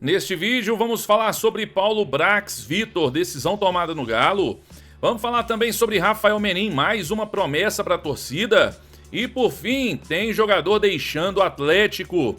Neste vídeo vamos falar sobre Paulo Brax Vitor, decisão tomada no Galo. Vamos falar também sobre Rafael Menin, mais uma promessa para a torcida. E por fim, tem jogador deixando o Atlético.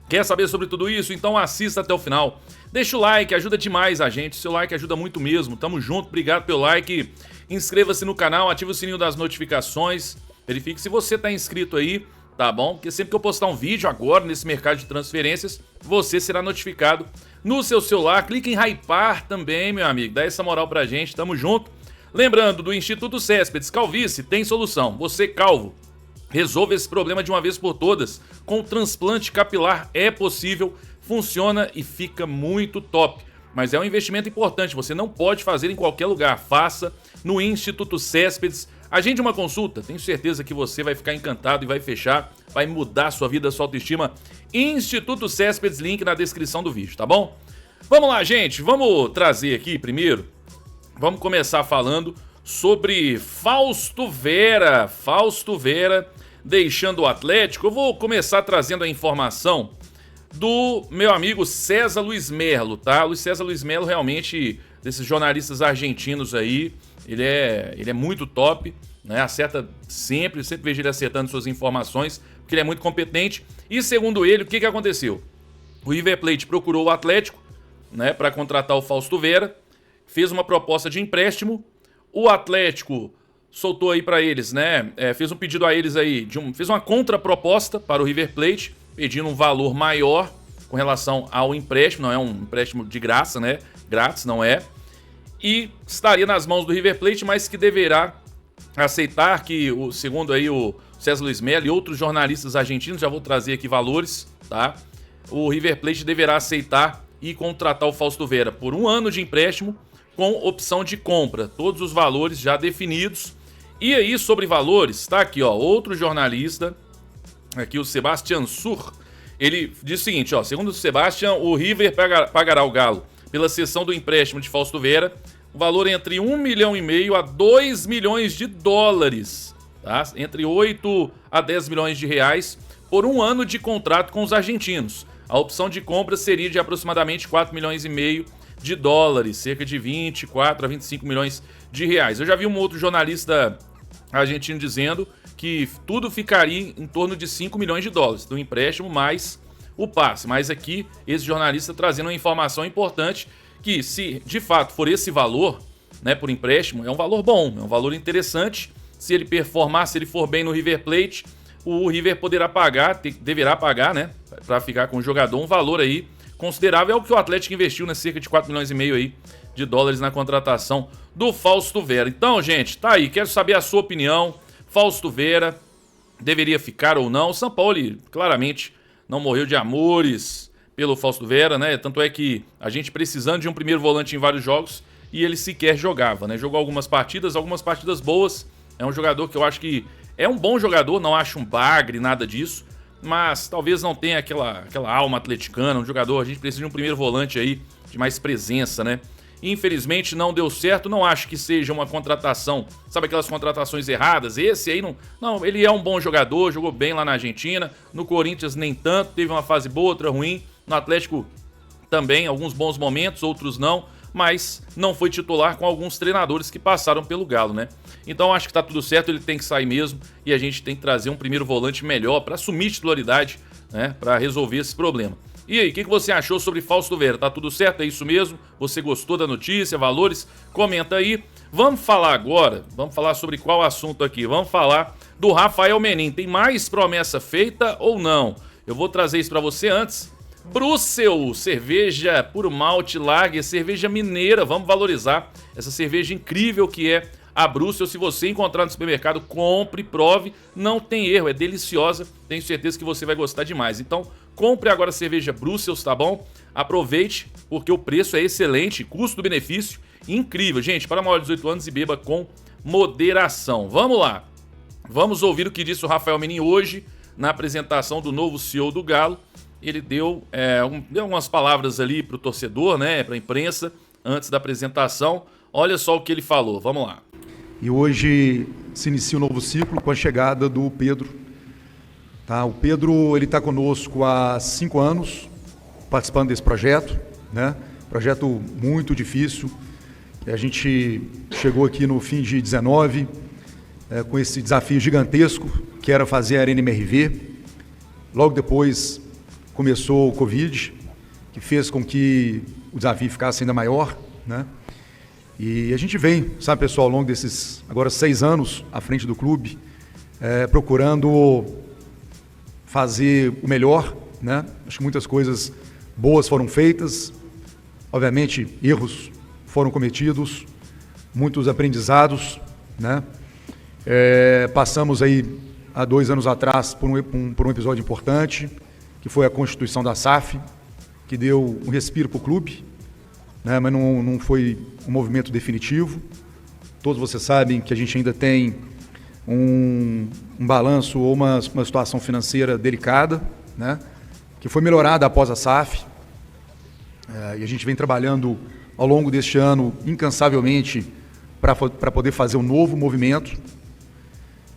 Quer saber sobre tudo isso? Então assista até o final. Deixa o like, ajuda demais a gente. Seu like ajuda muito mesmo. Tamo junto, obrigado pelo like. Inscreva-se no canal, ative o sininho das notificações. Verifique se você tá inscrito aí, tá bom? Porque sempre que eu postar um vídeo agora nesse mercado de transferências, você será notificado no seu celular. Clique em hypar também, meu amigo. Dá essa moral pra gente, tamo junto. Lembrando do Instituto Céspedes, calvície tem solução. Você calvo, resolva esse problema de uma vez por todas. Com o transplante capilar é possível, funciona e fica muito top. Mas é um investimento importante, você não pode fazer em qualquer lugar. Faça no Instituto Céspedes. Agende uma consulta, tenho certeza que você vai ficar encantado e vai fechar, vai mudar a sua vida, a sua autoestima. Instituto Céspedes, link na descrição do vídeo, tá bom? Vamos lá, gente, vamos trazer aqui primeiro, vamos começar falando sobre Fausto Vera. Fausto Vera deixando o Atlético. Eu vou começar trazendo a informação do meu amigo César Luiz Merlo, tá? O César Luiz Merlo realmente, desses jornalistas argentinos aí, ele é muito top, né? Acerta sempre vejo ele acertando suas informações, porque ele é muito competente. E segundo ele, o que aconteceu? O River Plate procurou o Atlético, né, para contratar o Fausto Vera, fez uma proposta de empréstimo, o Atlético soltou aí para eles, né, fez um pedido a eles aí, fez uma contraproposta para o River Plate, pedindo um valor maior com relação ao empréstimo, não é um empréstimo de graça, né, grátis, não é, e estaria nas mãos do River Plate, mas que deverá aceitar que, segundo aí o César Luiz Mello e outros jornalistas argentinos, já vou trazer aqui valores, tá? O River Plate deverá aceitar e contratar o Fausto Vera por 1 ano de empréstimo com opção de compra, todos os valores já definidos. E aí, sobre valores, tá aqui, ó, outro jornalista, aqui o Sebastian Sur, ele diz o seguinte, ó, segundo o Sebastian, o River pagará o Galo pela cessão do empréstimo de Fausto Vera, um valor entre 1,5 milhão a 2 milhões de dólares, tá? Entre 8 a 10 milhões de reais por 1 ano de contrato com os argentinos. A opção de compra seria de aproximadamente 4,5 milhões de dólares, cerca de 24 a 25 milhões de reais. Eu já vi um outro jornalista argentino dizendo que tudo ficaria em torno de 5 milhões de dólares, do empréstimo mais o passe. Mas aqui, esse jornalista trazendo uma informação importante, que se de fato for esse valor, né, por empréstimo, é um valor bom, é um valor interessante. Se ele performar, se ele for bem no River Plate, o River poderá pagar, deverá pagar, né, para ficar com o jogador, um valor aí considerável. É o que o Atlético investiu, né, cerca de 4,5 milhões aí de dólares na contratação do Fausto Vera. Então, gente, tá aí, quero saber a sua opinião. Fausto Vera deveria ficar ou não? O São Paulo, claramente, não morreu de amores pelo Fausto Vera, né? Tanto é que a gente precisando de um primeiro volante em vários jogos e ele sequer jogava, né? Jogou algumas partidas boas. É um jogador que eu acho que é um bom jogador, não acho um bagre, nada disso, mas talvez não tenha aquela alma atleticana, um jogador, a gente precisa de um primeiro volante aí de mais presença, né? Infelizmente não deu certo, não acho que seja uma contratação, sabe aquelas contratações erradas? Esse aí não, ele é um bom jogador, jogou bem lá na Argentina, no Corinthians nem tanto, teve uma fase boa, outra ruim, no Atlético também, alguns bons momentos, outros não, mas não foi titular com alguns treinadores que passaram pelo Galo, né? Então acho que tá tudo certo, ele tem que sair mesmo e a gente tem que trazer um primeiro volante melhor para assumir titularidade, né? Para resolver esse problema. E aí, o que você achou sobre Fausto Vera? Tá tudo certo? É isso mesmo? Você gostou da notícia, valores? Comenta aí. Vamos falar agora, vamos falar sobre qual assunto aqui? Vamos falar do Rafael Menin. Tem mais promessa feita ou não? Eu vou trazer isso para você antes. Brusel, cerveja puro malte lager, cerveja mineira. Vamos valorizar essa cerveja incrível que é a Brusel. Se você encontrar no supermercado, compre, prove, não tem erro, é deliciosa, tenho certeza que você vai gostar demais. Então, compre agora a cerveja Brusel, tá bom? Aproveite, porque o preço é excelente, custo-benefício incrível. Gente, para maior de 18 anos e beba com moderação. Vamos lá, vamos ouvir o que disse o Rafael Menin hoje na apresentação do novo CEO do Galo. Ele deu umas palavras ali para o torcedor, né, para a imprensa, antes da apresentação. Olha só o que ele falou, vamos lá. E hoje se inicia um novo ciclo com a chegada do Pedro. Tá? O Pedro está conosco há 5 anos, participando desse projeto, né? Projeto muito difícil. A gente chegou aqui no fim de 19 com esse desafio gigantesco que era fazer a Arena MRV. Logo depois começou o Covid, que fez com que o desafio ficasse ainda maior, né? E a gente vem, sabe, pessoal, ao longo desses agora 6 anos à frente do clube, procurando fazer o melhor, né? Acho que muitas coisas boas foram feitas, obviamente erros foram cometidos, muitos aprendizados, né? Passamos aí há 2 anos atrás por um episódio importante, que foi a constituição da SAF, que deu um respiro para o clube, né? Mas não foi um movimento definitivo. Todos vocês sabem que a gente ainda tem um balanço ou uma situação financeira delicada, né? Que foi melhorada após a SAF. E a gente vem trabalhando ao longo deste ano incansavelmente para poder fazer um novo movimento.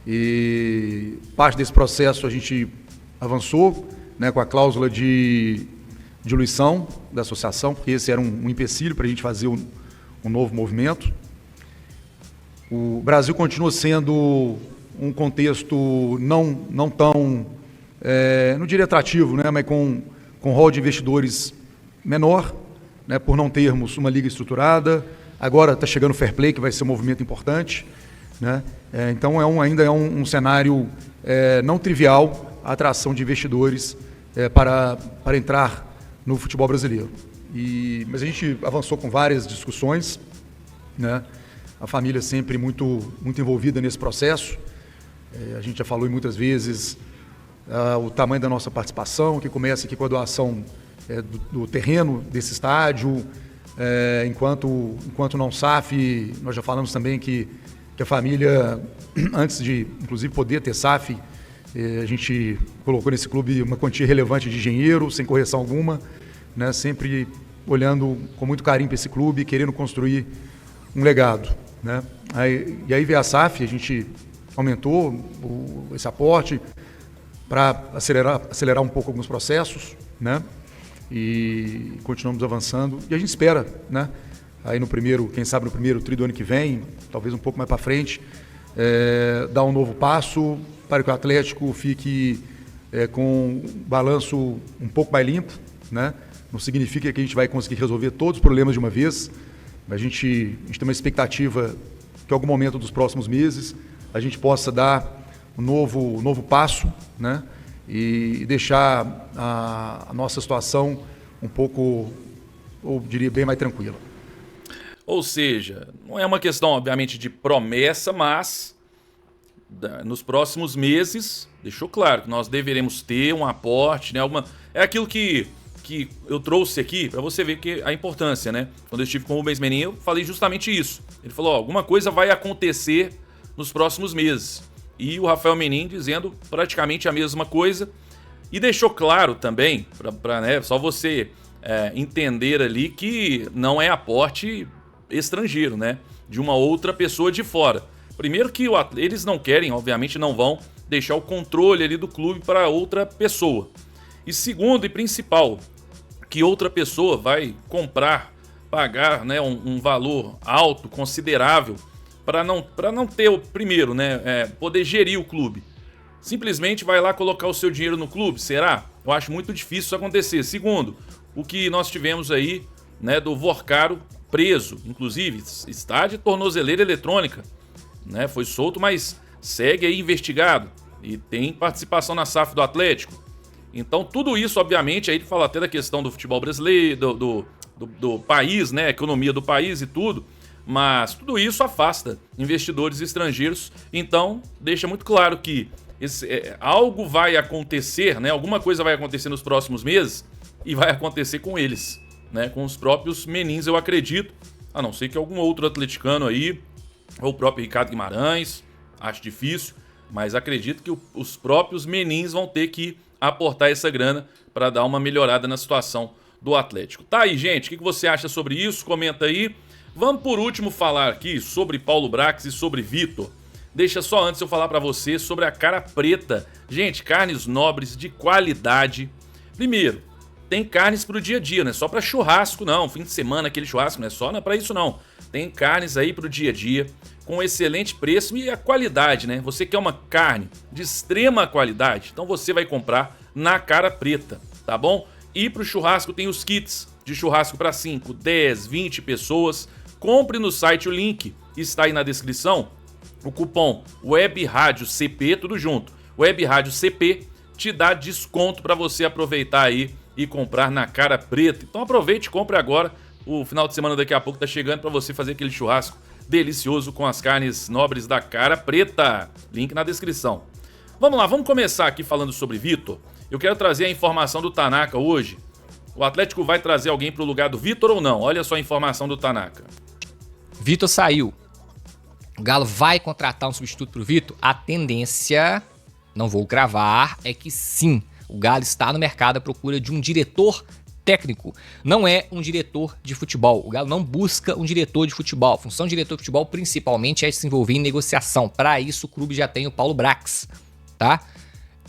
E parte desse processo a gente avançou, né, com a cláusula de diluição da associação, porque esse era um empecilho para a gente fazer um novo movimento. O Brasil continua sendo um contexto não tão, não diria atrativo, né, mas com rol de investidores menor, né, por não termos uma liga estruturada. Agora está chegando o Fair Play, que vai ser um movimento importante, né? Então ainda é um cenário não trivial a atração de investidores para entrar no futebol brasileiro. Mas a gente avançou com várias discussões, né? A família sempre muito envolvida nesse processo. A gente já falou muitas vezes o tamanho da nossa participação, que começa aqui com a doação do terreno desse estádio, enquanto não SAF, nós já falamos também que a família, antes de, inclusive, poder ter SAF, a gente colocou nesse clube uma quantia relevante de dinheiro, sem correção alguma, né, sempre olhando com muito carinho para esse clube, querendo construir um legado, né? E aí veio a SAF, a gente aumentou esse aporte para acelerar um pouco alguns processos, né? E continuamos avançando. E a gente espera, né? Aí quem sabe no primeiro tri do ano que vem, talvez um pouco mais para frente, dar um novo passo para que o Atlético fique com um balanço um pouco mais limpo, né? Não significa que a gente vai conseguir resolver todos os problemas de uma vez, mas a gente tem uma expectativa que em algum momento dos próximos meses a gente possa dar um novo passo, né? E deixar a nossa situação um pouco, eu diria, bem mais tranquila. Ou seja, não é uma questão, obviamente, de promessa, mas nos próximos meses, deixou claro que nós deveremos ter um aporte, né? É aquilo que eu trouxe aqui para você ver que a importância, né? Quando eu estive com o Rubens Menin, eu falei justamente isso. Ele falou, alguma coisa vai acontecer nos próximos meses. E o Rafael Menin dizendo praticamente a mesma coisa. E deixou claro também, né, só você entender ali que não é aporte estrangeiro, né? De uma outra pessoa de fora. Primeiro que eles não querem, obviamente não vão deixar o controle ali do clube para outra pessoa. E segundo e principal, que outra pessoa vai pagar, né, um valor alto, considerável, para não ter o primeiro, né, poder gerir o clube. Simplesmente vai lá colocar o seu dinheiro no clube, será? Eu acho muito difícil isso acontecer. Segundo, o que nós tivemos aí, né, do Vorcaro preso, inclusive está de tornozeleira eletrônica, né, foi solto, mas segue aí investigado e tem participação na SAF do Atlético. Então tudo isso, obviamente, aí ele fala até da questão do futebol brasileiro, do país, né, economia do país e tudo, mas tudo isso afasta investidores estrangeiros. Então deixa muito claro que algo vai acontecer, né, alguma coisa vai acontecer nos próximos meses e vai acontecer com eles, né, com os próprios menins, eu acredito, a não ser que algum outro atleticano aí, ou o próprio Ricardo Guimarães, acho difícil, mas acredito que os próprios menins vão ter que aportar essa grana para dar uma melhorada na situação do Atlético. Tá aí, gente, o que você acha sobre isso? Comenta aí. Vamos por último falar aqui sobre Paulo Brax e sobre Vitor. Deixa só antes eu falar para você sobre a Cara Preta. Gente, carnes nobres de qualidade. Primeiro, tem carnes pro dia a dia, não é só para churrasco não, fim de semana aquele churrasco, não é só para isso não. Tem carnes aí pro dia a dia, com excelente preço e a qualidade, né? Você quer uma carne de extrema qualidade, então você vai comprar na Cara Preta, tá bom? E pro churrasco tem os kits de churrasco para 5, 10, 20 pessoas. Compre no site, o link está aí na descrição. O cupom WebRádioCP, tudo junto, WebRádioCP, te dá desconto para você aproveitar aí e comprar na Cara Preta. Então aproveite e compre agora. O final de semana daqui a pouco tá chegando para você fazer aquele churrasco delicioso com as carnes nobres da Cara Preta. Link na descrição. Vamos lá, vamos começar aqui falando sobre Vitor. Eu quero trazer a informação do Tanaka hoje. O Atlético vai trazer alguém para o lugar do Vitor ou não? Olha só a informação do Tanaka. Vitor saiu. O Galo vai contratar um substituto pro Vitor? A tendência, não vou cravar, é que sim. O Galo está no mercado à procura de um diretor técnico. Não é um diretor de futebol. O Galo não busca um diretor de futebol. A função de diretor de futebol principalmente é se envolver em negociação. Para isso o clube já tem o Paulo Brax, tá?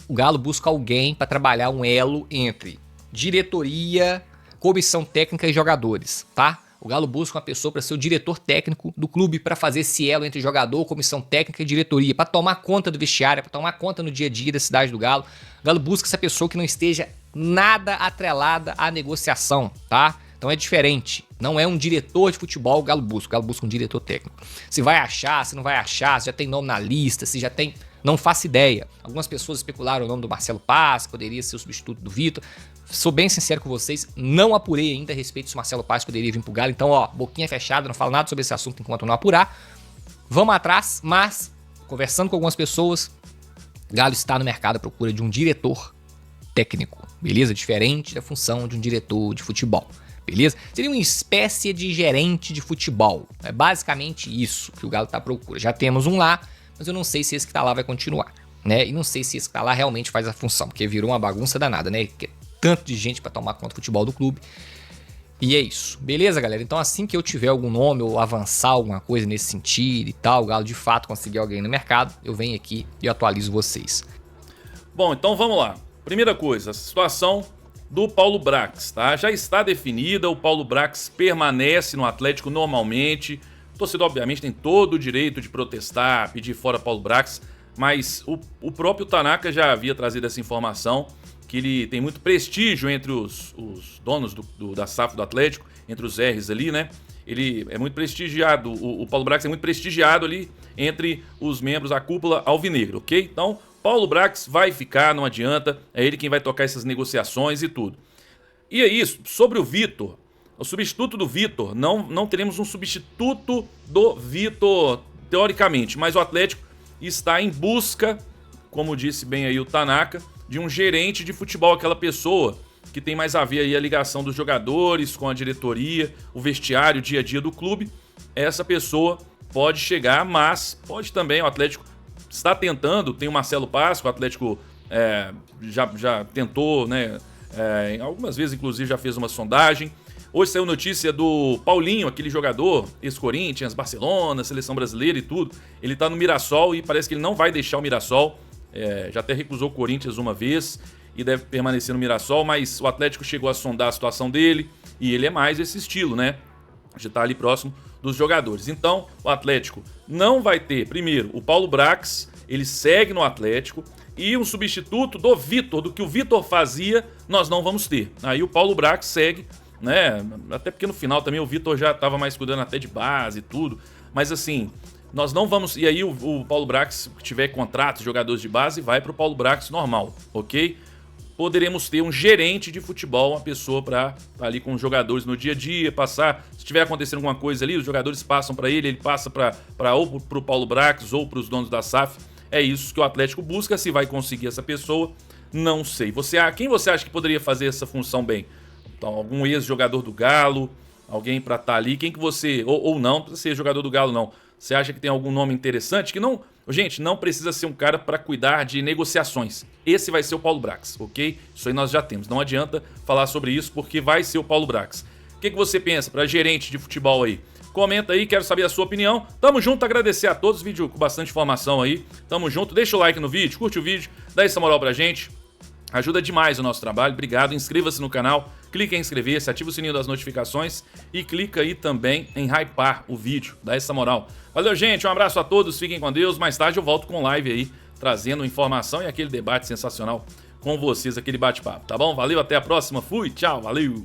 O Galo busca alguém para trabalhar um elo entre diretoria, comissão técnica e jogadores, tá? O Galo busca uma pessoa para ser o diretor técnico do clube, para fazer esse elo entre jogador, comissão técnica e diretoria, para tomar conta do vestiário, para tomar conta no dia a dia da cidade do Galo. O Galo busca essa pessoa que não esteja nada atrelada à negociação, tá? Então é diferente. Não é um diretor de futebol, o Galo busca um diretor técnico. Se vai achar, se não vai achar, se já tem nome na lista, se já tem... Não faço ideia. Algumas pessoas especularam o nome do Marcelo Paz, que poderia ser o substituto do Vitor. Sou bem sincero com vocês, não apurei ainda a respeito se o Marcelo Paz poderia vir pro Galo. Então, ó, boquinha fechada, não falo nada sobre esse assunto enquanto não apurar. Vamos atrás, mas, conversando com algumas pessoas, Galo está no mercado à procura de um diretor técnico, beleza? Diferente da função de um diretor de futebol, beleza? Seria uma espécie de gerente de futebol. É basicamente isso que o Galo está à procura. Já temos um lá, mas eu não sei se esse que tá lá vai continuar, né? E não sei se esse que tá lá realmente faz a função, porque virou uma bagunça danada, né? Tanto de gente para tomar conta do futebol do clube. E é isso. Beleza, galera? Então assim que eu tiver algum nome ou avançar alguma coisa nesse sentido e tal, o Galo de fato conseguir alguém no mercado, eu venho aqui e atualizo vocês. Bom, então vamos lá. Primeira coisa, a situação do Paulo Brax, tá? Já está definida, o Paulo Brax permanece no Atlético normalmente. O torcedor, obviamente, tem todo o direito de protestar, pedir fora Paulo Brax, mas o próprio Tanaka já havia trazido essa informação, que ele tem muito prestígio entre os donos da SAF do Atlético, entre os R's ali, né? Ele é muito prestigiado, o Paulo Brax é muito prestigiado ali entre os membros da cúpula alvinegra, ok? Então, Paulo Brax vai ficar, não adianta, é ele quem vai tocar essas negociações e tudo. E é isso, sobre o Vitor. O substituto do Vitor, não teremos um substituto do Vitor, teoricamente, mas o Atlético está em busca, como disse bem aí o Tanaka, de um gerente de futebol, aquela pessoa que tem mais a ver aí a ligação dos jogadores com a diretoria, o vestiário, o dia a dia do clube. Essa pessoa pode chegar, mas pode também, o Atlético está tentando, tem o Marcelo Paz, o Atlético já tentou, né, algumas vezes inclusive já fez uma sondagem. Hoje saiu notícia do Paulinho, aquele jogador, ex-Corinthians, Barcelona, seleção brasileira e tudo. Ele tá no Mirassol e parece que ele não vai deixar o Mirassol. Já até recusou o Corinthians uma vez e deve permanecer no Mirassol, mas o Atlético chegou a sondar a situação dele e ele é mais esse estilo, né? Já tá ali próximo dos jogadores. Então, o Atlético não vai ter, primeiro, o Paulo Brax, ele segue no Atlético, e um substituto do Vitor, do que o Vitor fazia, nós não vamos ter. Aí o Paulo Brax segue, né? Até porque no final também o Vitor já estava mais cuidando até de base e tudo, mas assim, nós não vamos... E aí o Paulo Brax, que tiver contrato de jogadores de base, vai para o Paulo Brax normal, ok? Poderemos ter um gerente de futebol, uma pessoa para estar ali com os jogadores no dia a dia, passar, se tiver acontecendo alguma coisa ali, os jogadores passam para ele passa ou para o Paulo Brax ou para os donos da SAF. É isso que o Atlético busca. Se vai conseguir essa pessoa, não sei. Quem você acha que poderia fazer essa função bem? Então, algum ex-jogador do Galo, alguém para estar ali, quem que você... Ou não, não precisa ser jogador do Galo, não. Você acha que tem algum nome interessante? Que não... Gente, não precisa ser um cara para cuidar de negociações. Esse vai ser o Paulo Brax, ok? Isso aí nós já temos. Não adianta falar sobre isso, porque vai ser o Paulo Brax. O que você pensa para gerente de futebol aí? Comenta aí, quero saber a sua opinião. Tamo junto, agradecer a todos, vídeo com bastante informação aí. Tamo junto, deixa o like no vídeo, curte o vídeo, dá essa moral pra gente. Ajuda demais o nosso trabalho. Obrigado. Inscreva-se no canal, clique em inscrever-se, ativa o sininho das notificações e clica aí também em hypar o vídeo. Dá essa moral. Valeu, gente. Um abraço a todos. Fiquem com Deus. Mais tarde eu volto com live aí, trazendo informação e aquele debate sensacional com vocês, aquele bate-papo, tá bom? Valeu, até a próxima. Fui, tchau, valeu.